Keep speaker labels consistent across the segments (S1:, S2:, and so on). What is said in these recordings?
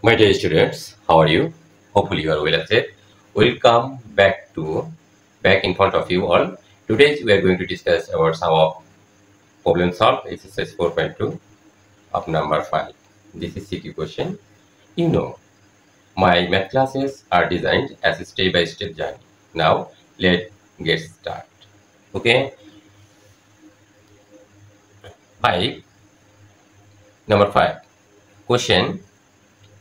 S1: My dear students, how are you? Hopefully you are well said. Welcome back in front of you all. Today we are going to discuss about some of problem solved exercise 4.2 of number 5. This is CQ question. You know, my math classes are designed as a step-by-step journey. Now let's get started. Okay, 5. Number 5. Question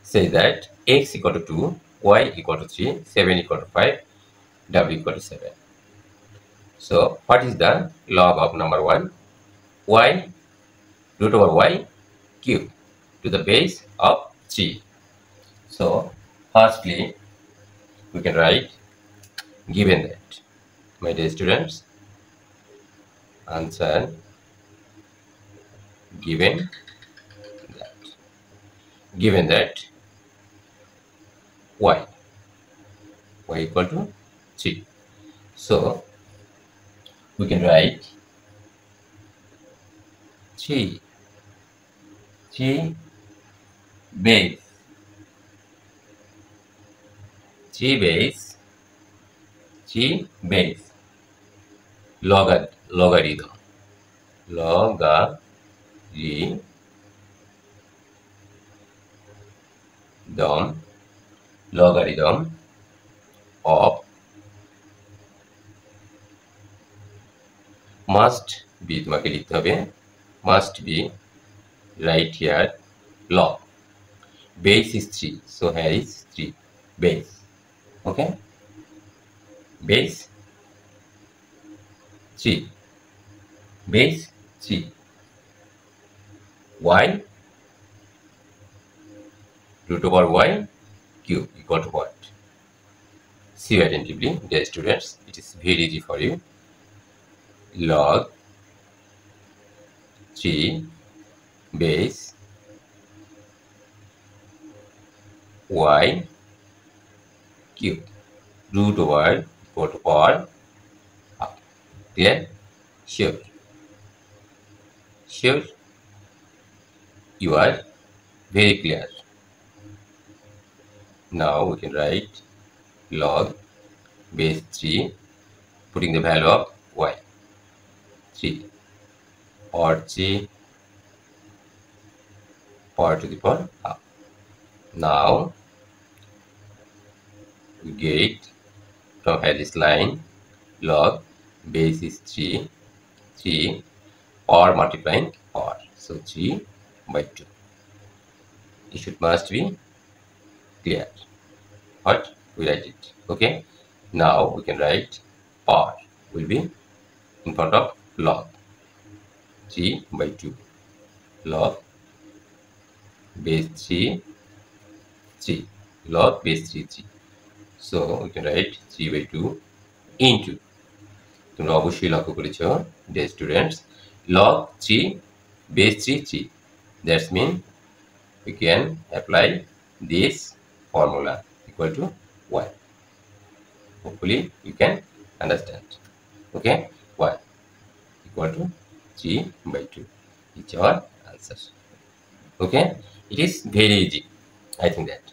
S1: says that x equal to 2, y equal to 3, 7 equal to 5, w equal to 7. So, what is the log of number 1? Y root over y cube to the base of 3. So, firstly, we can write given that, my dear students, answer given that, given that y equal to 3. So, we can write 3 base 3 base 3 base logarithm logarithm of must be তোমাকে লিখতে হবে must be right here log base is 3, so here is 3 base. Okay, base 3 base 3 y root over y cube equal to what? See attentively, dear students, it is very easy for you. Log 3 base y cube root over equal to or up. Clear? Sure you are very clear. Now we can write log base 3 putting the value of y 3 or 3 power to the power up. Now we get from here this line log base is 3 or multiplying or, so 3 by 2. It should must be clear what we write it. Okay, now we can write power will be in front of log 3 by 2 log base 3 log base 3. So we can write 3 by 2 into, তোমরা অবশ্যই লক্ষ্য করেছো dear students, log 3 base 3 that means we can apply this formula equal to 1. Hopefully you can understand. Okay, 1 equal to 3 by 2 is our answer. Okay, it is very easy, I think that.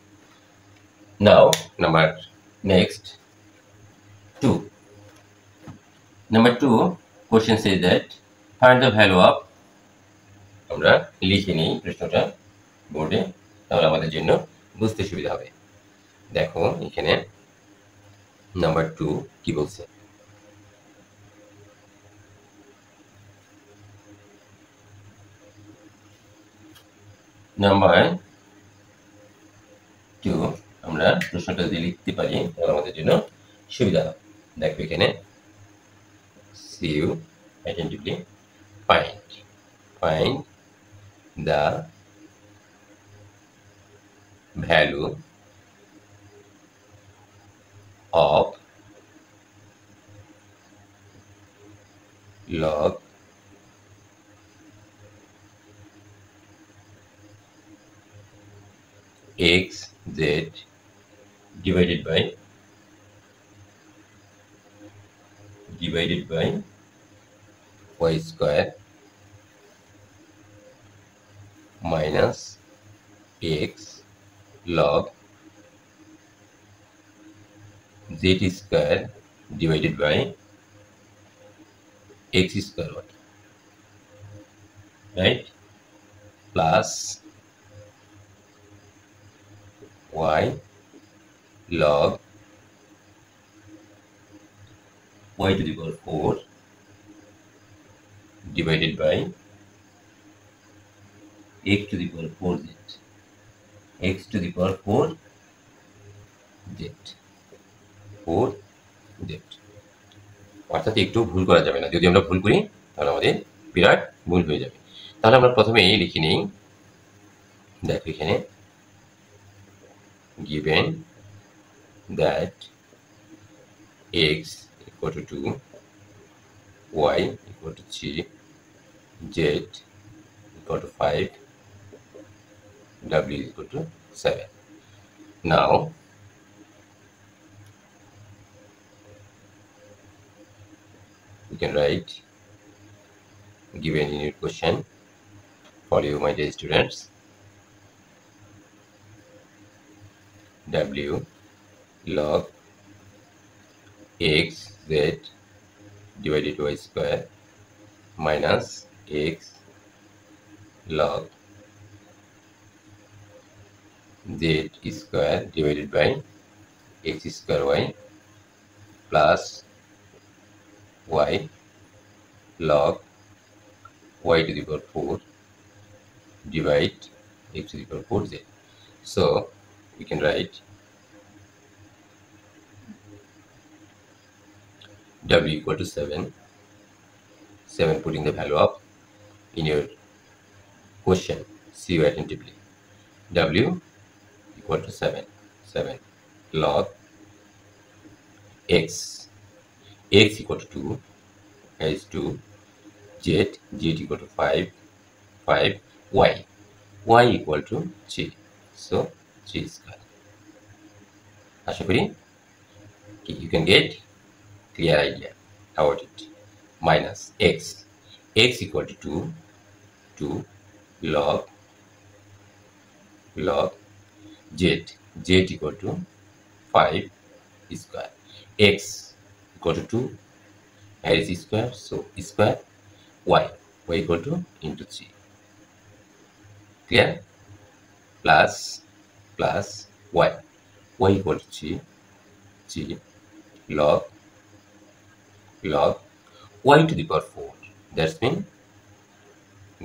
S1: Now next 2. Number 2 question says that find the value of, আমরা লিখে নিই প্রশ্নটা বোর্ডে, তাহলে আমাদের জন্য বুঝতে সুবিধা হবে। দেখো এখানে নাম্বার 2 কি বলছে, নাম্বার 2 আমরা প্রশ্নটা যদি লিখতে পারি তাহলে আমাদের জন্য সুবিধা হবে। দেখো এখানে see you attentively, find the value of log x z divided by y square minus x log z square divided by x square y, right, plus y log y to the power 4 divided by x to the power 4z, x to the power 4z, 4z। অর্থাৎ একটু ভুল করা যাবে না, যদি আমরা ভুল করি তাহলে আমাদের বিরাট ভুল হয়ে যাবে। তাহলে আমরা প্রথমে এই লিখে নিই, দেখো এখানে given that x equal to 2, y equal to 3, z equal to 5, w is equal to 7. Now we can write given in your question for you, my dear students, w log x z divided by y square minus x log z square divided by x square y plus y log y to the power 4 divide x to the power 4z. So we can write w equal to 7, 7 putting the value of in your question, see you attentively. W equal to 7, 7 log x, x equal to 2, is 2, z, z equal to 5, 5, y, y equal to 3, so 3 square. আশা করি you can get clear idea about it. Minus x, x equal to 2, 2 log z, z equal to 5 square, x equal to 2, here is square, so square, y equal to into 3, clear, plus y equal to 3, 3 log y to the power 4, that's mean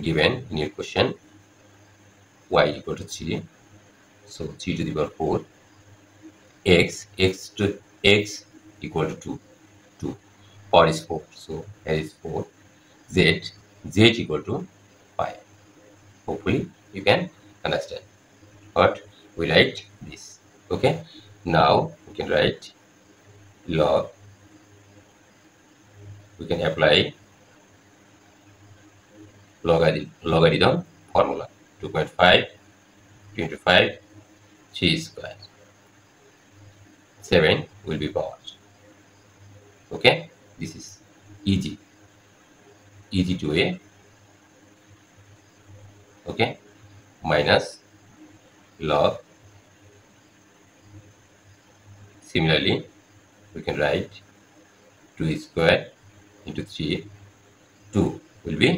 S1: given in your question y equal to 3, so 3 to the power 4, x equal to 2, 2, 4 is 4, so here is 4, z equal to 5. Hopefully you can understand what we write this. Okay, now we can write log, we can apply logarithm formula, 2.5 into 5, 3 square, 7 will be powered. Okay, this is easy to a, okay, minus log, similarly we can write 2 square into 3, 2 will be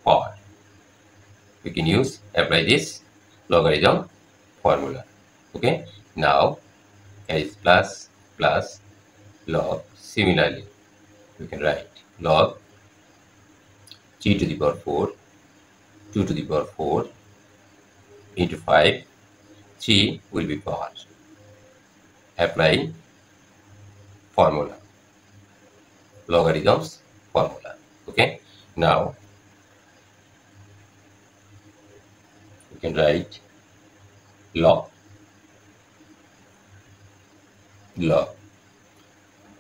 S1: powered. We can apply this logarithm formula. Okay, now is plus log, similarly we can write log 3 to the power 4, 2 to the power 4 into 5, 3 will be powered. Apply formula, logarithms formula. Okay, now we can write log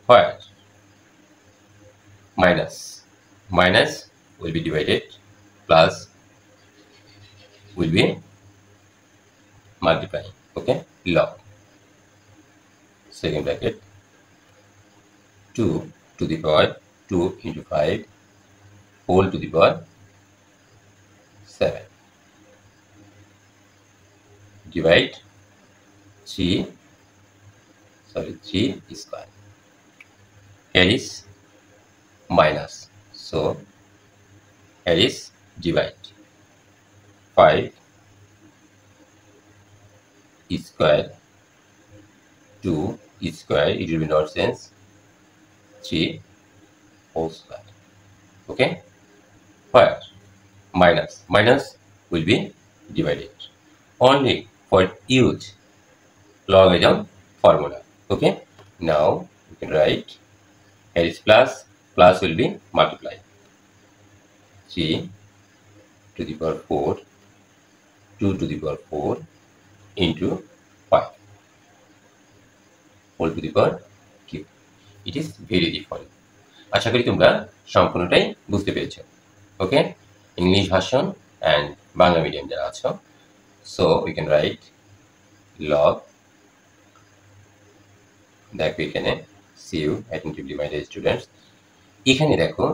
S1: where minus will be divided, plus will be multiplying. Okay, log, second bracket, 2 to the power 2 into 5 whole to the power 7 divide 3 square. Here is minus, so here is divide. 5 square 2 square, it will be nonsense, 3 whole square. Okay, where minus will be divided only for use logarithm formula. Okay, now you can write here is plus will be multiply 3 to the power 4 2 to the power 4 into 5 whole to the power cube. It is very different. আশা করি তোমরা সম্পূর্ণটাই বুঝতে পেরেছো। Okay, English version and Bangla medium যারা আছো, so we can write log, দেখো এখানে see you attentively my dear students, এখানে দেখো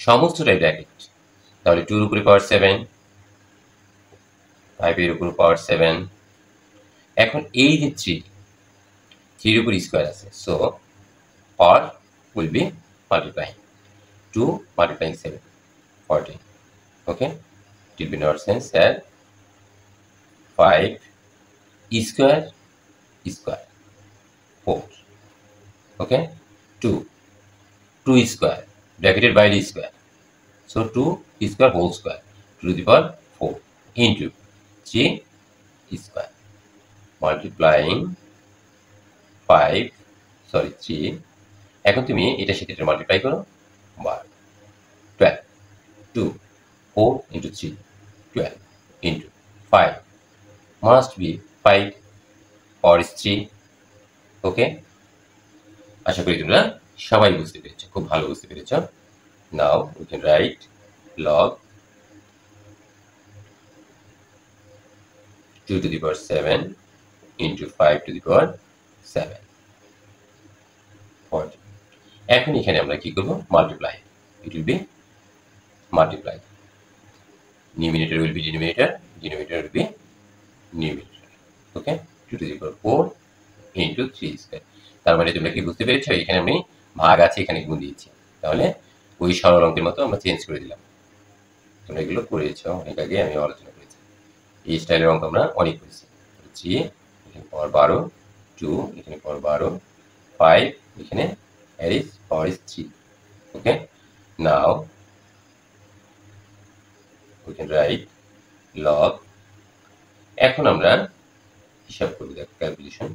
S1: সমস্তটাই ব্র্যাকেট, তাহলে 2 এর উপরে পাওয়ার 7, 5 এর উপরে পাওয়ার 7, এখন এই যে 3 এর উপর স্কয়ার আছে, so power will be multiplying 2 multiplying 7 14. Okay, it will be nonsense that 5 square 4. Okay, 2 square bracketed by the square, so 2 square whole square to the power 4 into 3 square multiplying 3. এখন তুমি এটা সাথে এটা মাল্টিপ্লাই করো, 12 2 4 into 3 12 into 5 must be 5 or is 3. ওকে, আশা করি তোমরা সবাই বুঝতে পেরেছো, খুব ভালো বুঝতে পেরেছো। Now we can right log 2 to the power 7 into 5 to the power 7 40. এখন এখানে আমরা কি করব, multiply, it will be multiply, numerator will be denominator, denominator will be numerator. Okay, 2 to the power 4 into 3 square. তার মানে তোমরা কি বুঝতে পেরেছো, এখানে আমি ভাগ আছে এখানে গুণ দিয়েছি, তাহলে ওই সরল অঙ্কের মতো আমরা চেঞ্জ করে দিলাম। তোমরা এগুলো করেছো অনেক আগে, আমি আলোচনা করেছি এই স্টাইলের অঙ্ক আমরা অনেক করেছি। 3 এখানে পাওয়ার 12, 2 এখানে পাওয়ার 12, 5 এখানে power is 3. Okay, now we can write log, এখন আমরা হিসাব করব, দেখো ক্যালকুলেশন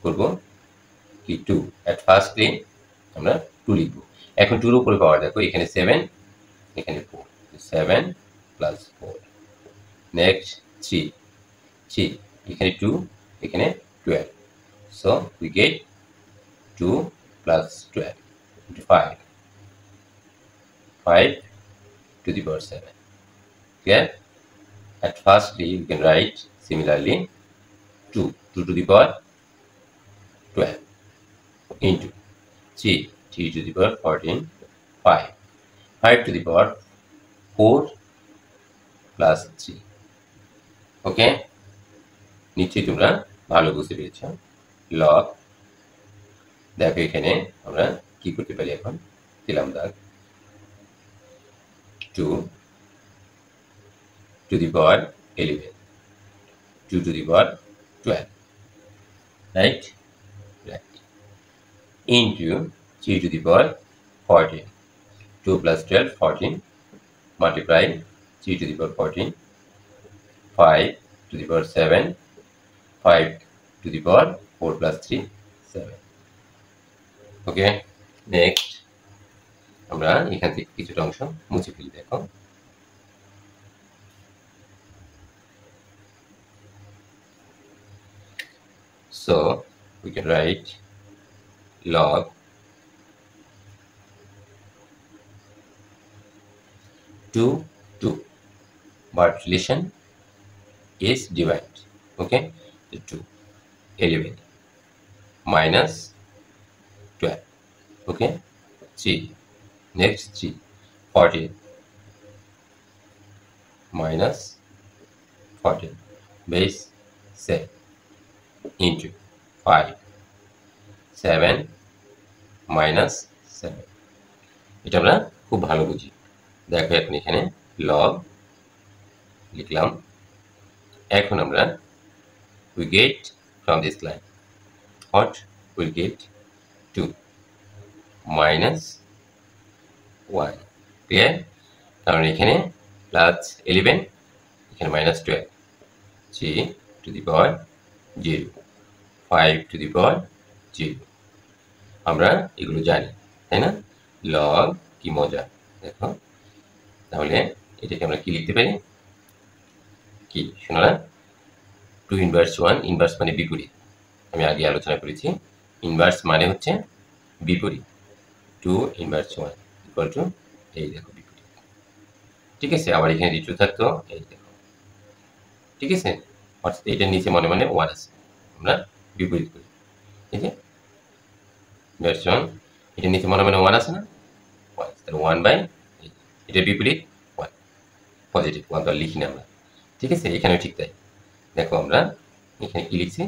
S1: করব কি 2 at first আমরা 2 লিখব। এখন 2 এর উপরে পাওয়ার দেখো এখানে 7 এখানে 4, 7 plus 4, next 3 এখানে 2 এখানে 12, so we get 2 plus 12 into 5 to the power 7. Clear? At firstly you can write similarly 2 to the power 12 into 3 to the power 14, 5 to the power 4 plus 3. Okay, নিশ্চয়ই তোমরা ভালো বুঝতে পেরেছো। লগ, দেখো এখানে আমরা কি করতে পারি, এখন দিলাম দাগ 2 to the power 11, 2 to the power 12, right, into 3 to the power 14, 2 plus 12 14, multiply 3 to the power 14, 5 to the power 7, 5 to the power 4 plus 3 7. Okay, next আমরা এখান থেকে কিছুটা অংশ মুছে ফেলি। দেখো so we can write log 2 2, but relation is divide. Okay, 2 11 minus 12. Okay, 3, next 3 14 minus 14 base 7. Into 5 7 minus 7 এটা আমরা খুব ভালো বুঝি। দেখো এখন এখানে লগ লিখলাম। এখন আমরা we get from this line what we'll get 2 minus 1 clear. কারণ এখানে প্লাস 11 এখানে minus 12 3 to the power 0 5 to the power 0 আমরা এগুলো জানি তাই না। লগ কি মজা দেখো। তাহলে এটাকে আমরা কি লিখতে পারি কি শোনা 2 ইনভার্স 1 ইনভার্স মানে বিপরীত। আমি আগে আলোচনা করেছি ইনভার্স মানে হচ্ছে বিপরীত। 2 ইনভার্স 1 ইকুয়াল টু এই দেখো বিপরীত। ঠিক আছে। আবার এখানে দ্বিতীয় থাকতো এই দেখো। ঠিক আছে। অর্থাৎ এটার নিচে মনে মনে 1 আছে আমরা বিপরীত করি। ঠিক আছে ইনভার্স 1 এটার নিচে মনে মনে 1 আছে না 1 তাহলে 1 বাই এটার বিপরীত 1 পজিটিভ 1 তো লিখি না আমরা। ঠিক আছে এখানেও ঠিক তাই। দেখো আমরা এখানে কি লিখছি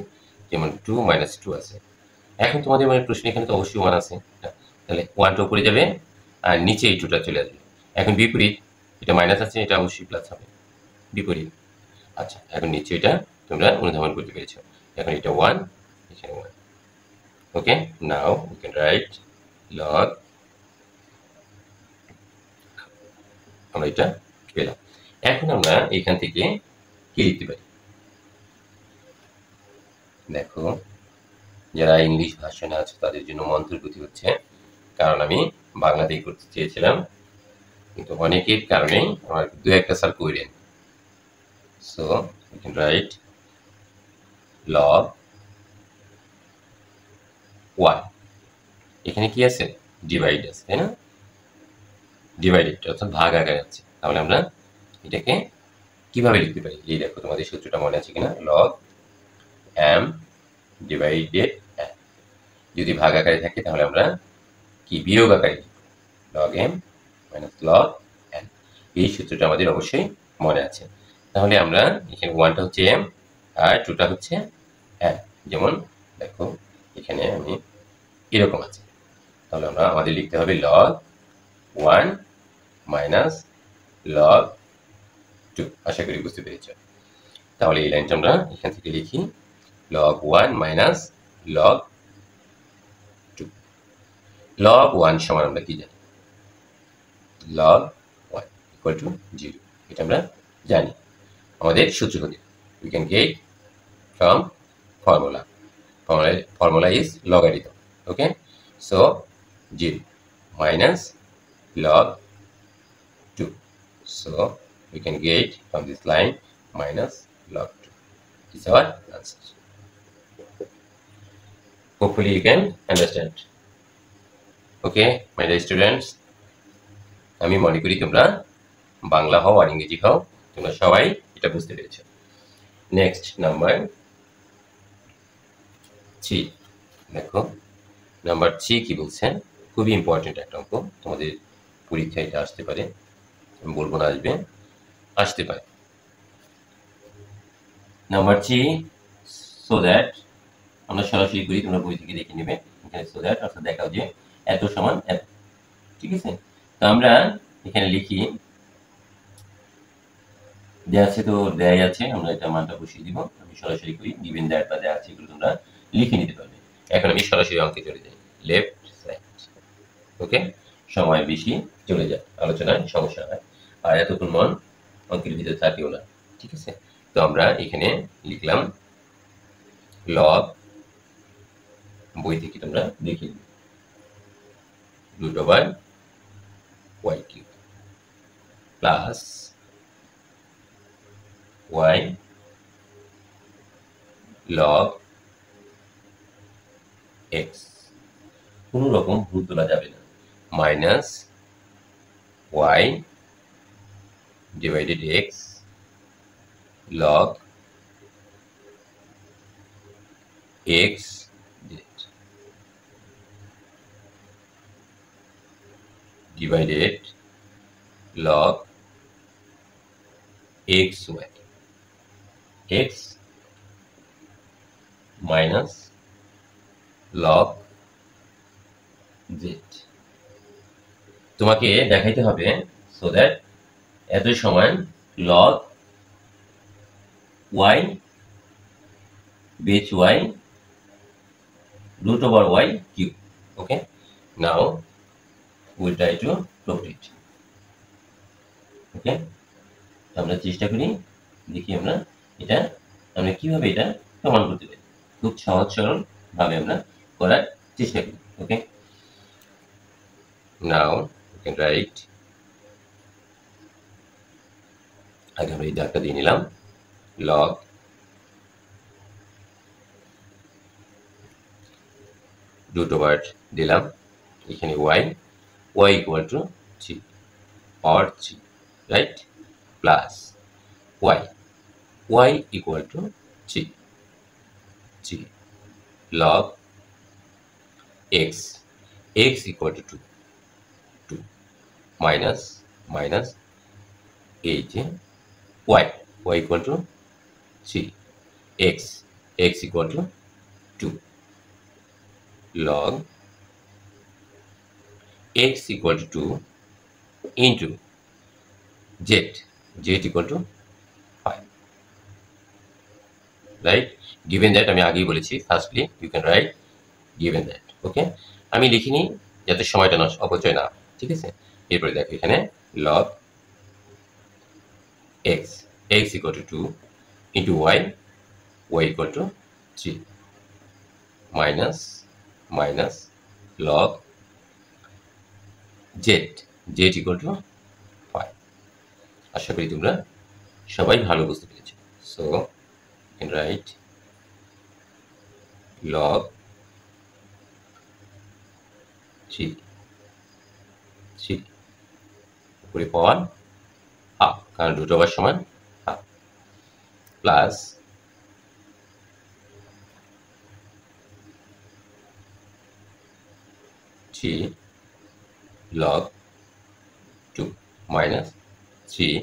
S1: যেমন 2 মাইনাস 2 আছে। এখন তোমাদের মানে প্রশ্ন এখানে তো অবশ্যই 1 আছে তাহলে 1টা উপরে যাবে আর নিচে এই 2টা চলে আসবে। এখন বিপরীত এটা মাইনাস আছে এটা অবশ্যই প্লাস হবে বিপরীত। আচ্ছা এখন নিচে এটা তোমরা অনুধাবন করতে পেরেছো। এখন এটা 1 এখানে 1 ওকে। নাও we can write log আমরা এটা পেলাম। এখন আমরা এখান থেকে কি লিখতে পারি দেখো। যারা ইংলিশ ভার্সনে আছে তাদের জন্য মন্ত্রগতি হচ্ছে, কারণ আমি বাংলাতেই করতে চেয়েছিলাম কিন্তু অনেকের কারণে আমার দু একটা স্যার করেন। So you can write log 1 এখানে কি আছে ডিভাইড আছে তাই না, ডিভাইডেড অর্থাৎ ভাগ আকারে আছে। তাহলে আমরা এটাকে কিভাবে লিখতে পারি এই দেখো তোমাদের সূত্রটা মনে আছে কিনা log m ডিভাইডেড n। যদি ভাগ আকারে থাকে তাহলে আমরা কি বিয়োগ আকারে log m minus log n। এই সূত্রটা আমাদের অবশ্যই মনে আছে। তাহলে আমরা এখানে 1টা হচ্ছে m আর 2টা হচ্ছে n। যেমন দেখো এখানে আমি এরকম আছে। তাহলে আমরা আমাদের লিখতে হবে log 1 মাইনাস log 2। আশা করি বুঝতে পেরেছো। তাহলে এই লাইনটা আমরা এখান থেকে লিখি log 1 মাইনাস log 2। log 1 সমান আমরা কি জানি log 1 equal to 0 এটা আমরা জানি আমাদের সূত্র হতে। we can get from formula is logarithm. Okay, so 0 minus log 2, so we can get from this line minus log 2 is our answer. Hopefully you can understand. Okay my dear students, আমি মনে করি তোমরা বাংলা হও আর ইংরেজি হও তোমরা সবাই এটা বুঝতে পেরেছো। নেক্সট নাম্বার 3 দেখো। নাম্বার 3 কি বলছেন, খুবই ইম্পর্টেন্ট একটা অঙ্ক, তোমাদের পরীক্ষায় এটা আসতে পারে, আমি বলবো না আসতে পারে। নাম্বার 3 সো দ্যাট আমরা সরাসরি করি, তোমরা বই থেকে দেখে নেবে এখানে সো দ্যাট অর্থাৎ দেখাও যে এত সমান এত। ঠিক আছে। তো আমরা এখানে লিখি দেয়া আছে তো দেয়াই আছে, আমরা এটা মানটা বসিয়ে দিব। আমি সরাসরি করি গিভেন দ্যাট বা দেয়া আছে এগুলো তোমরা লিখে নিতে পারবে। এখন আমি সরাসরি অঙ্কে চলে যাই লেফট সাইড। ওকে সময় বেশি চলে যায় আলোচনায় সমস্যা হয় আর এতক্ষণ মন অঙ্কের ভিতরে থাকেও না। ঠিক আছে। তো আমরা এখানে লিখলাম লগ বই থেকে তোমরা দেখে root over y cube plus y log x কোনো রকম ভুল তোলা যাবে না minus y divided x log x divided log xy x minus log z। তোমাকে দেখাইতে হবে so that এত সমান log y base y root over y cube। Okay, now we'll try to plot it। Okay, আমরা চেষ্টা করি, দেখি আমরা কিভাবে এটা প্রমাণ করতে পারি। খুব সহজ সরল ভাবে আমরা করার চেষ্টা করি। ওকে, নাও you can write, আগে আমরা এই দাগটা দিয়ে নিলাম, log root over দিলাম এখানে y equal to 3 or 3, right, plus y equal to 3 log x equal to 2 minus এই যে y equal to 3 x equal to 2 log x equal to 2 into z equal to 5, right, given that আমি আগেই বলেছি firstly you can write given that। ওকে, আমি লিখিনি যাতে সময়টা অপচয় না, ঠিক আছে। এরপরে দেখো এখানে log x equal to 2 into y equal to 3 minus log z equal to 5। আশা করি তোমরা সবাই ভালো বুঝতে পেরেছো। So you can write log 3 উপরে পাওয়ার হাফ, কারণ রুট ওভার সমান half, plus log 2 minus 3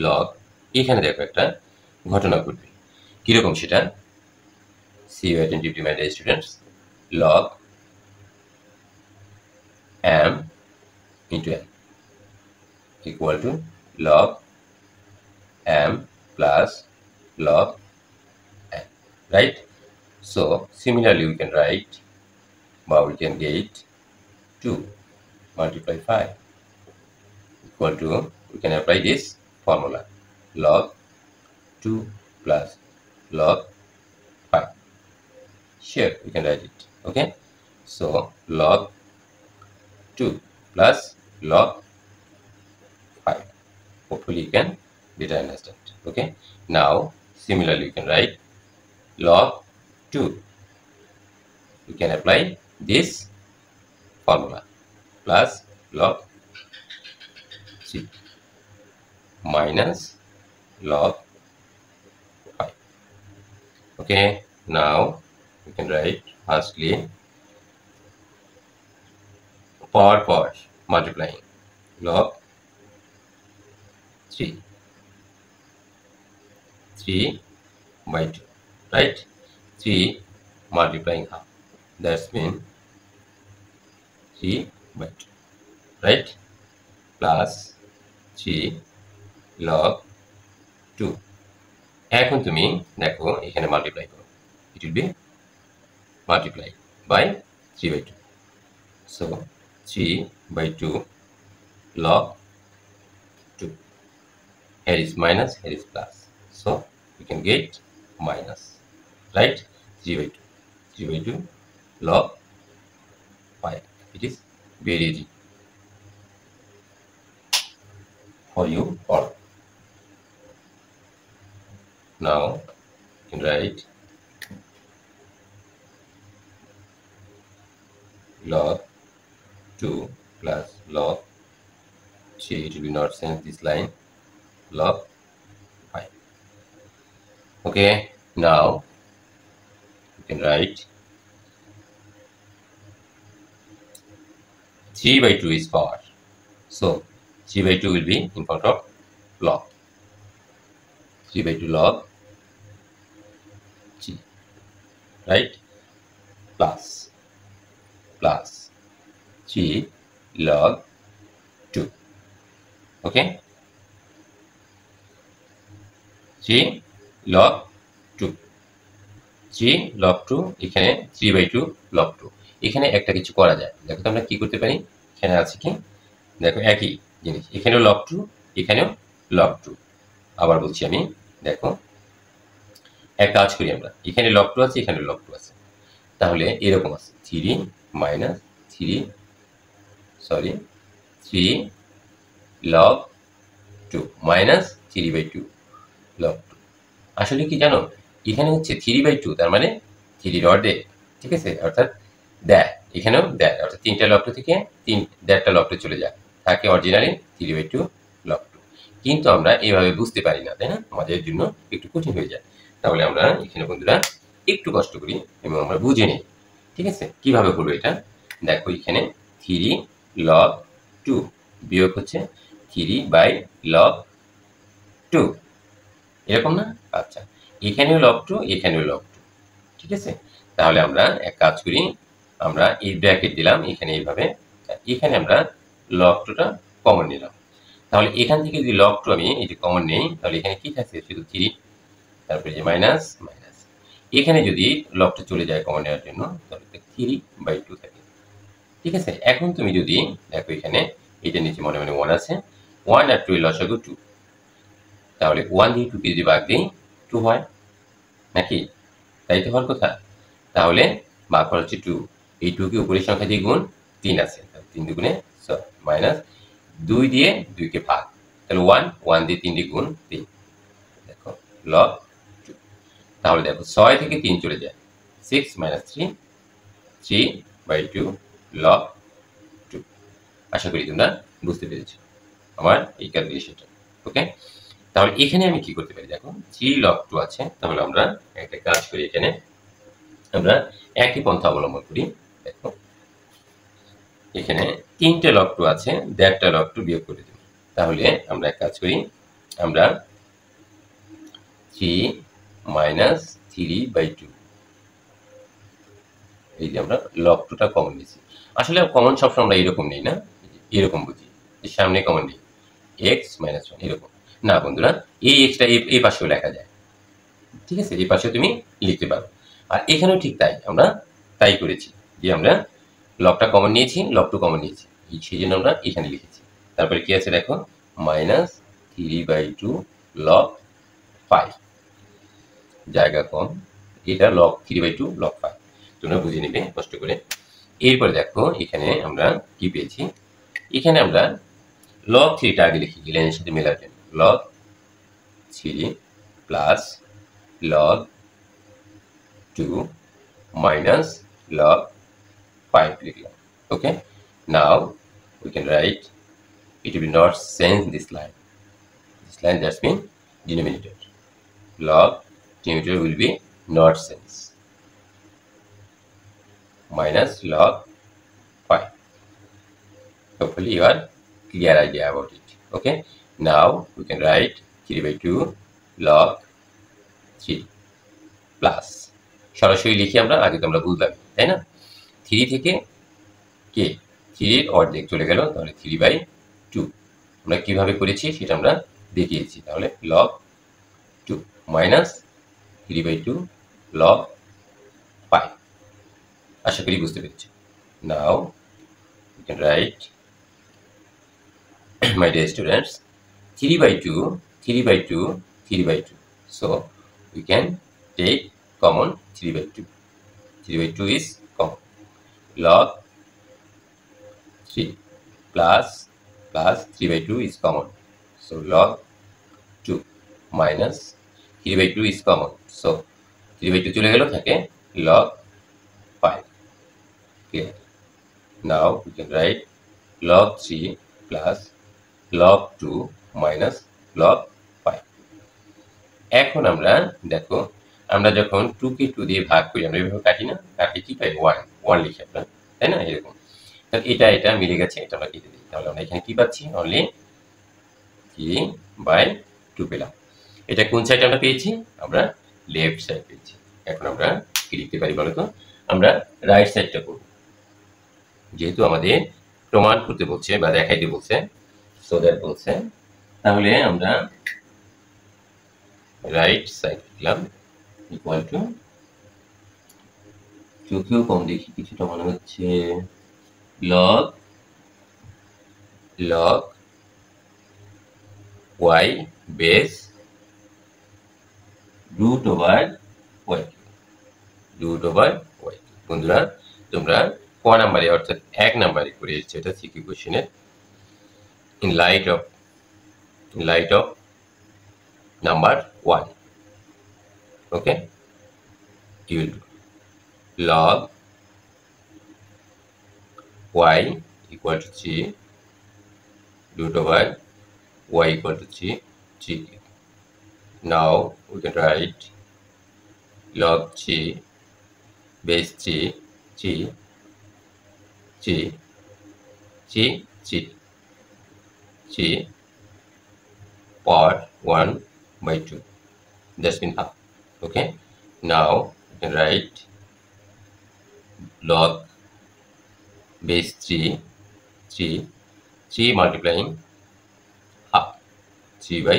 S1: log, এখানে দেখো একটা ঘটনা ঘটবে, কিরকম সেটা see you attentively my dear students। log m into n equal to log m plus log n, right? So similarly we can write, but we can get 2 multiply 5 equal to, we can apply this formula log 2 plus log 5, here we can write it। okay, so log 2 plus log 5, hopefully you can better understand। okay, now similarly you can write log 2, you can apply this formula plus log 3 minus log 5। okay, now you can write firstly power multiplying log 3 by 2, right, 3 multiplying half, that's mean 3 by 2, right, plus 3 log 2। এখন তুমি দেখো এখানে multiply করো, it will be multiplied by 3 by 2, so 3 by 2 log 2, here is minus, here is plus, so we can get minus, right, 3 by 2 log 5, it is very easy for you all। now you can write log 2 plus log 3, it will be not change this line, log 5। okay, now you can write 3 by 2 is power, so 3 by 2 will be in front of log, 3 by 2 log 3 right, plus plus 3 log 2, okay, 3 log 2, 3 log 2, এখানে 3/2 log 2। এখানে একটা কিছু করা যায়, দেখো তো আমরা কি করতে পারি। এখানে আছে কি, দেখো একই জিনিস, এখানেও log 2, এখানেও log 2। আবার বলছি আমি, দেখো এক কাজ করি আমরা, এখানে log 2 আছে, এখানে log 2 আছে, তাহলে এরকম আছে 3 minus 3 sorry 3 log 2 minus 3/2 log 2। আসলে কি জানো, এখানে হচ্ছে 3/2, তার মানে 3 অর্ধেক, ঠিক আছে, অর্থাৎ দেয়, এখানেও দেয়, অর্থাৎ 3টা log 2 থেকে 1/2টা log 2 চলে যায়, থাকে অরিজিনালি 3/2 log 2। কিন্তু আমরা এইভাবে বুঝতে পারি না, তাই না, আমাদের জন্য একটু কঠিন হয়ে যায়। তাহলে আমরা এখানে বন্ধুরা একটু কষ্ট করি এবং আমরা বুঝে নিই, ঠিক আছে, কিভাবে করবো এটা। দেখো এখানে 3 log 2 বিয়োগ হচ্ছে 3/log 2, এরকম না? আচ্ছা, এখানেও log 2, এখানেও log 2, ঠিক আছে। তাহলে আমরা এক কাজ করি, আমরা এই ব্র্যাকেট দিলাম এখানে এইভাবে, এখানে আমরা log 2টা কমন নিলাম। তাহলে এখান থেকে যদি log 2 আমি এই যে কমন নেই, তাহলে এখানে কি থাকছে, শুধু 3, তারপরে যে মাইনাস মাইনাস, এখানে যদি log 2 চলে যায় কমন নেওয়ার জন্য, তাহলে 3/2 থাকে, ঠিক আছে। এখন তুমি যদি দেখো এখানে এটা নিচে মনে মনে 1 আছে, 1 আর 2 এর লসাগু 2, তাহলে 1 দিয়ে 2 কে যদি ভাগ দিই 2 হয় নাকি, তাই তো হওয়ার কথা। তাহলে ভাগফল হচ্ছে 2, এই 2 কে উপরের সংখ্যা দিয়ে গুণ, 3 আছে, 3 দুগুণে 6 মাইনাস 2 দিয়ে 2 কে ভাগ, তাহলে 1 দিয়ে 3 দিয়ে গুণ 3, দেখো log 2। তাহলে দেখো 6 থেকে 3 চলে যায়, 6 মাইনাস 3, 3/2 log 2। আশা করি তোমরা বুঝতে পেরেছো আমার এই ক্যালকুলেশনটা, ওকে। তাহলে এখানে আমি কি করতে পারি, দেখো 3 log 2 আছে, তাহলে আমরা একটা কাজ করি, এখানে আমরা একই পন্থা অবলম্বন করি। দেখো এখানে 3টে log 2 আছে, 1/2টা log 2 বিয়োগ করে দিই। তাহলে আমরা এক কাজ করি, আমরা 3 মাইনাস 3/2, এই যে আমরা log 2টা কমন নিয়েছি। আসলে কমন সবসময় আমরা এরকম নেই না, এরকম বুঝি যে সামনে কমন নেই x মাইনাস 1, এরকম না বন্ধুরা, এই এক্সটা এই পাশেও লেখা যায়, ঠিক আছে, এই পাশেও তুমি লিখতে পারো। আর এখানেও ঠিক তাই, আমরা তাই করেছি যে আমরা লগটা কমন নিয়েছি, log 2 কমন নিয়েছি, সেই জন্য আমরা এখানে লিখেছি। তারপরে কি আছে দেখো, মাইনাস 3/2 log 5, জায়গা কম, এটা log 3/2 log 5, তোমরা বুঝে নিবে কষ্ট করে। এরপরে দেখো এখানে আমরা কি পেয়েছি, এখানে আমরা log 3টা আগে লিখি লাইনের সাথে মেলার জন্য, log 3 plus log 2 minus log 5 লিখলাম, okay. Now we can write, it will not change this line just mean denominator, log denominator will be not change, minus log 5. Hopefully you are clear idea about it, okay. Now we can write 3/2 log 3 plus, সরাসরি লিখি আমরা, আগে তোমরা বুঝলাম তাই না, 3 থেকে কে 3 এর অর্ধেক চলে গেল, তাহলে 3/2 আমরা কিভাবে করেছি সেটা আমরা দেখিয়েছি। তাহলে log 2 মাইনাস 3/2 log 5, আশা করি বুঝতে পেরেছি। নাও you can write my dear students, 3/2 3/2 3/2, so we can take common 3/2, 3/2 is common, log 3 plus 3/2 is common, so log 2 minus 3/2 is common, so 3/2 চলে গেল, থাকে log 5, clear. Now we can write log 3 plus log 2 minus log 5. এখন আমরা দেখো, আমরা যখন 2 কে 2 দিয়ে ভাগ করি, আমরা এভাবে কাটি না, কাটি কি পাই 1 লিখি আমরা, তাই না, এরকম। তাহলে এটা মিলে গেছে, এটা আমরা কেটে দিই, তাহলে আমরা এখানে কি পাচ্ছি, অনলি 3/2 পেলাম। এটা কোন সাইডে আমরা পেয়েছি, আমরা লেফট সাইড পেয়েছি। এখন আমরা কি লিখতে পারি বলো তো? আমরা রাইট সাইডটা করব, যেহেতু আমাদের প্রমাণ করতে বলছে বা দেখাইতে বলছে, সো দ্যাট বলছে, তাহলে আমরা রাইট সাইড লিখলাম ইকুয়াল টু, চোখেও কম দেখি, কিছুটা মনে হচ্ছে log log y base root over y, root over y. বন্ধুরা তোমরা ক নাম্বারে অর্থাৎ 1 নাম্বারে করে এসেছে এটা সিকিউ কোশ্চেনের, in light of number 1, okay, you will do log y equal to 3 root over y equal to 3. Now we can write log 3 base 3 power 1 by 2. That's been half. Okay. Now we can write log base 3 multiplying half, 3 by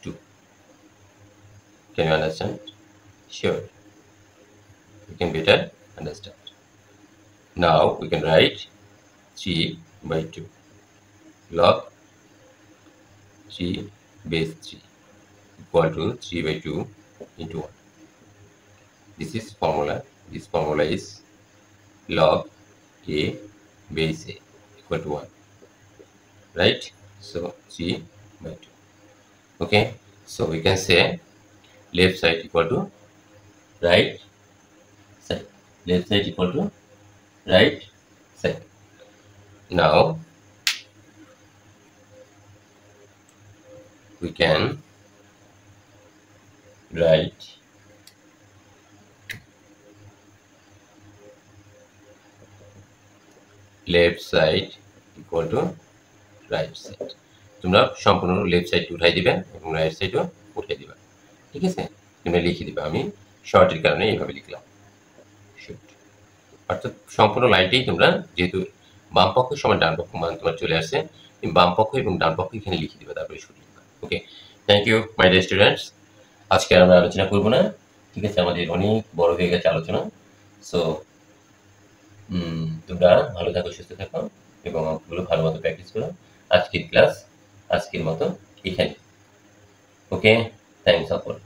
S1: 2. Can you understand? Sure. You can better understand. Now we can write 3 by 2 log 3 base 3 equal to 3 by 2 into 1. This is formula. This formula is log a base a equal to 1. Right? So 3 by 2. Okay. So we can say left side equal to right side. Left side equal to right side. Now we can write left side equal to right side. তোমরা সম্পূর্ণ left side উঠাই দিবে এবং right সাইডও উঠাই দিবা, ঠিক আছে? তোমরা লিখে দিবা, আমি শর্টের কারণে এইভাবে লিখলাম, অর্থাৎ সম্পূর্ণ লাইনটাই তোমরা, যেহেতু বাম পক্ষ সমান ডান পক্ষ মান তোমার চলে আসছে, বাম পক্ষ এবং ডান পক্ষ এখানে লিখে দিবে, তারপরে শুরু লিখবা। Okay, thank you my dear students. আজকে আমরা আলোচনা করব না, ঠিক আছে? আমাদের অনেক বড় হয়ে গেছে আলোচনা। সো তোমরা ভালো থাকো, সুস্থ থাকো এবং অঙ্কগুলো ভালো মতো প্র্যাকটিস করো। আজকের ক্লাস আজকের মতো এখানে। ওকে, থ্যাংকস অল।